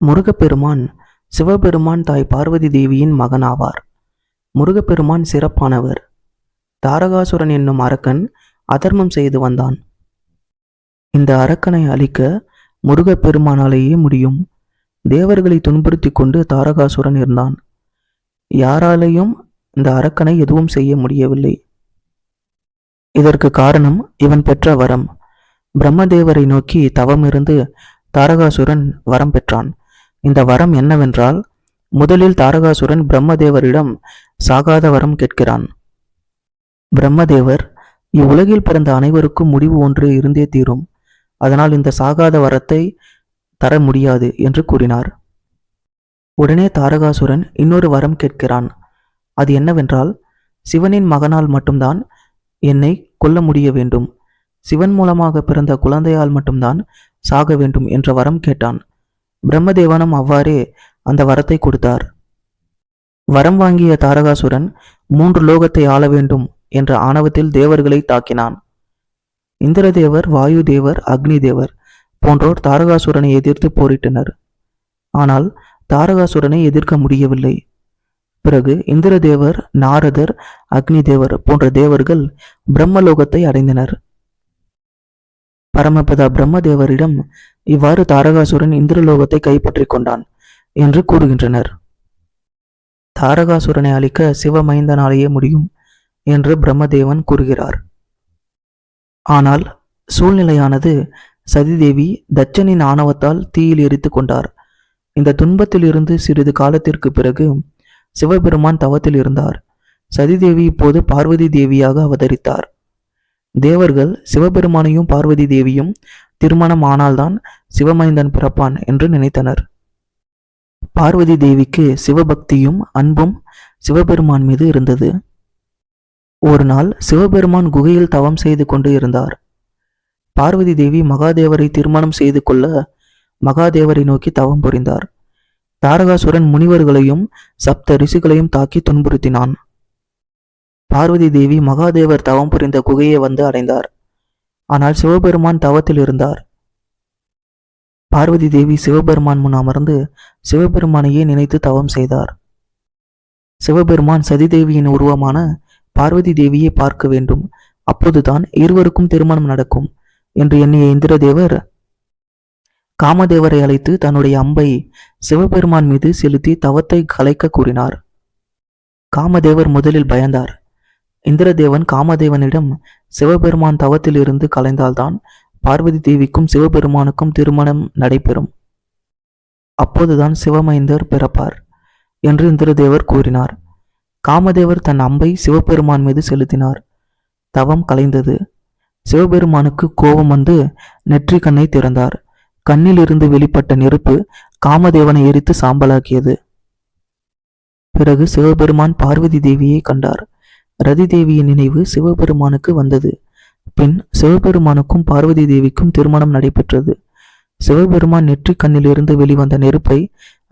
முருகப்பெருமான் சிவபெருமான் தாய் பார்வதி தேவியின் மகனாவார். முருகப்பெருமான் சிறப்பானவர். தாரகாசுரன் என்னும் அரக்கன் அதர்மம் செய்து வந்தான். இந்த அரக்கனை அழிக்க முருகப்பெருமானாலேயே முடியும். தேவர்களை துன்புறுத்தி கொண்டு தாரகாசுரன் இருந்தான். யாராலேயும் இந்த அரக்கனை எதுவும் செய்ய முடியவில்லை. இதற்கு காரணம் இவன் பெற்ற வரம். பிரம்மதேவரை நோக்கி தவம் இருந்து தாரகாசுரன் வரம் பெற்றான். இந்த வரம் என்னவென்றால், முதலில் தாரகாசுரன் பிரம்மதேவரிடம் சாகாத வரம் கேட்கிறான். பிரம்மதேவர், இவ்வுலகில் பிறந்த அனைவருக்கும் முடிவு ஒன்று இருந்தே தீரும், அதனால் இந்த சாகாத வரத்தை தர முடியாது என்று கூறினார். உடனே தாரகாசுரன் இன்னொரு வரம் கேட்கிறான். அது என்னவென்றால், சிவனின் மகனால் மட்டும்தான் என்னை கொல்ல முடிய வேண்டும், சிவன் மூலமாக பிறந்த குழந்தையால் மட்டும்தான் சாக வேண்டும் என்ற வரம் கேட்டான். பிரம்மதேவனும் அவ்வாறே அந்த வரத்தை கொடுத்தார். வரம் வாங்கிய தாரகாசுரன் 3 லோகத்தை ஆள வேண்டும் என்ற ஆணவத்தில் தேவர்களை தாக்கினான். இந்திரதேவர், வாயு தேவர், அக்னி தேவர் போன்றோர் தாரகாசுரனை எதிர்த்து போரிட்டனர். ஆனால் தாரகாசுரனை எதிர்க்க முடியவில்லை. பிறகு இந்திரதேவர், நாரதர், அக்னி தேவர் போன்ற தேவர்கள் பிரம்மலோகத்தை அடைந்தனர். பரமபதா பிரம்மதேவரிடம் இவ்வாறு தாரகாசுரன் இந்திரலோகத்தை கைப்பற்றி கொண்டான் என்று கூறுகின்றனர். தாரகாசுரனை அழிக்க சிவமைந்தனாலேயே முடியும் என்று பிரம்மதேவன் கூறுகிறார். ஆனால் சூழ்நிலையானது சதிதேவி தட்சனின் ஆணவத்தால் தீயில் எரித்து கொண்டார். இந்த துன்பத்தில் இருந்து சிறிது காலத்திற்கு பிறகு சிவபெருமான் தவத்தில் இருந்தார். சதிதேவி இப்போது பார்வதி தேவியாக அவதரித்தார். தேவர்கள் சிவபெருமானையும் பார்வதி தேவியும் திருமணம் ஆனால்தான் சிவமைந்தன் பிறப்பான் என்று நினைத்தனர். பார்வதி தேவிக்கு சிவபக்தியும் அன்பும் சிவபெருமான் மீது இருந்தது. ஒரு நாள் சிவபெருமான் குகையில் தவம் செய்து கொண்டு இருந்தார். பார்வதி தேவி மகாதேவரை திருமணம் செய்து கொள்ள மகாதேவரை நோக்கி தவம் புரிந்தார். தாரகாசுரன் முனிவர்களையும் சப்த ரிஷிகளையும் தாக்கி துன்புறுத்தினான். பார்வதி தேவி மகாதேவர் தவம் புரிந்த குகையை வந்து அடைந்தார். ஆனால் சிவபெருமான் தவத்தில் இருந்தார். பார்வதி தேவி சிவபெருமான் முன் அமர்ந்து சிவபெருமானையே நினைத்து தவம் செய்தார். சிவபெருமான் சதிதேவியின் உருவமான பார்வதி தேவியை பார்க்க வேண்டும், அப்போதுதான் இருவருக்கும் திருமணம் நடக்கும் என்று எண்ணிய இந்திரதேவர் காமதேவரை அழைத்து தன்னுடைய அம்பை சிவபெருமான் மீது செலுத்தி தவத்தை கலைக்க கூறினார். காமதேவர் முதலில் பயந்தார். இந்திரதேவன் காமதேவனிடம் சிவபெருமான் தவத்தில் இருந்து கலைந்தால்தான் பார்வதி தேவிக்கும் சிவபெருமானுக்கும் திருமணம் நடைபெறும், அப்போதுதான் சிவமைந்தர் பிறப்பார் என்று இந்திரதேவர் கூறினார். காமதேவர் தன் அம்பை சிவபெருமான் மீது செலுத்தினார். தவம் கலைந்தது. சிவபெருமானுக்கு கோபம் வந்து நெற்றி கண்ணை திறந்தார். கண்ணில் இருந்து வெளிப்பட்ட நெருப்பு காமதேவனை எரித்து சாம்பலாக்கியது. பிறகு சிவபெருமான் பார்வதி தேவியை கண்டார். ரதி தேவியின் நினைவு சிவபெருமானுக்கு வந்தது. பின் சிவபெருமானுக்கும் பார்வதி தேவிக்கும் திருமணம் நடைபெற்றது. சிவபெருமான் நெற்றி கண்ணிலிருந்து வெளிவந்த நெருப்பை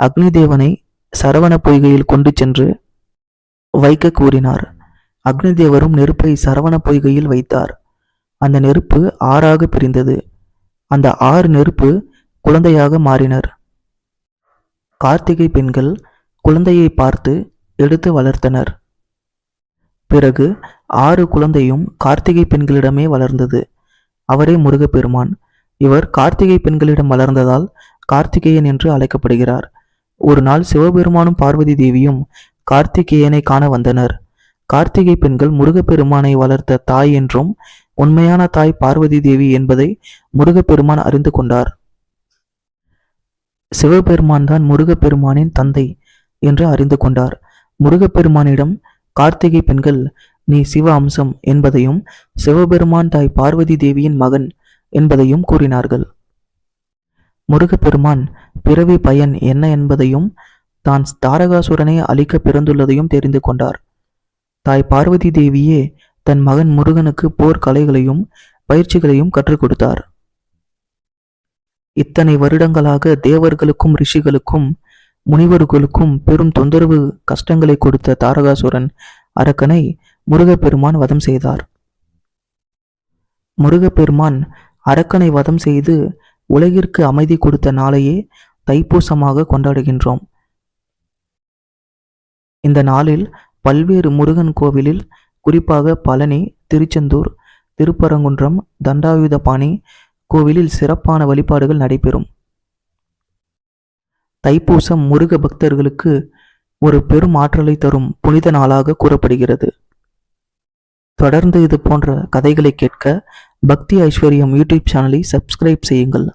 அக்னி தேவனை சரவண பொய்கையில் கொண்டு சென்று வைக்க கூறினார். அக்னி தேவரும் நெருப்பை சரவண பொய்கையில் வைத்தார். அந்த நெருப்பு 6ஆக பிரிந்தது. அந்த 6 நெருப்பு குழந்தையாக மாறினர். கார்த்திகை பெண்கள் குழந்தையை பார்த்து எடுத்து வளர்த்தனர். பிறகு 6 குழந்தையும் கார்த்திகை பெண்களிடமே வளர்ந்தது. அவரே முருகப்பெருமான். இவர் கார்த்திகை பெண்களிடம் வளர்ந்ததால் கார்த்திகேயன் என்று அழைக்கப்படுகிறார். ஒரு நாள் சிவபெருமானும் பார்வதி தேவியும் கார்த்திகேயனை காண வந்தனர். கார்த்திகை பெண்கள் முருகப்பெருமானை வளர்த்த தாய் என்றும் உண்மையான தாய் பார்வதி தேவி என்பதை முருகப்பெருமான் அறிந்து கொண்டார். சிவபெருமான் தான் முருகப்பெருமானின் தந்தை என்று அறிந்து கொண்டார். முருகப்பெருமானிடம் கார்த்திகை பெண்கள் நீ சிவ அம்சம் என்பதையும் சிவபெருமான் தாய் பார்வதி தேவியின் மகன் என்பதையும் கூறினார்கள். முருகப்பெருமான் பிறவி பயன் என்ன என்பதையும் தான் தாரகாசுரனை அழிக்க பிறந்துள்ளதையும் தெரிந்து கொண்டார். தாய் பார்வதி தேவியே தன் மகன் முருகனுக்கு போர் கலைகளையும் பயிற்சிகளையும் கற்றுக் கொடுத்தார். இத்தனை வருடங்களாக தேவர்களுக்கும் ரிஷிகளுக்கும் முனிவர்களுக்கும் பெரும் தொந்தரவு கஷ்டங்களை கொடுத்த தாரகாசுரன் அரக்கனை முருகப்பெருமான் வதம் செய்தார். முருகப்பெருமான் அரக்கனை வதம் செய்து உலகிற்கு அமைதி கொடுத்த நாளையே தைப்பூசமாக கொண்டாடுகின்றோம். இந்த நாளில் பல்வேறு முருகன் கோவிலில், குறிப்பாக பழனி, திருச்செந்தூர், திருப்பரங்குன்றம், தண்டாயுதபாணி கோவிலில் சிறப்பான வழிபாடுகள் நடைபெறும். தைப்பூசம் முருக பக்தர்களுக்கு ஒரு பெரும் ஆற்றலை தரும் புனித நாளாக கூறப்படுகிறது. தொடர்ந்து இது போன்ற கதைகளை கேட்க பக்தி ஐஸ்வர்யம் யூடியூப் சேனலை சப்ஸ்கிரைப் செய்யுங்கள்.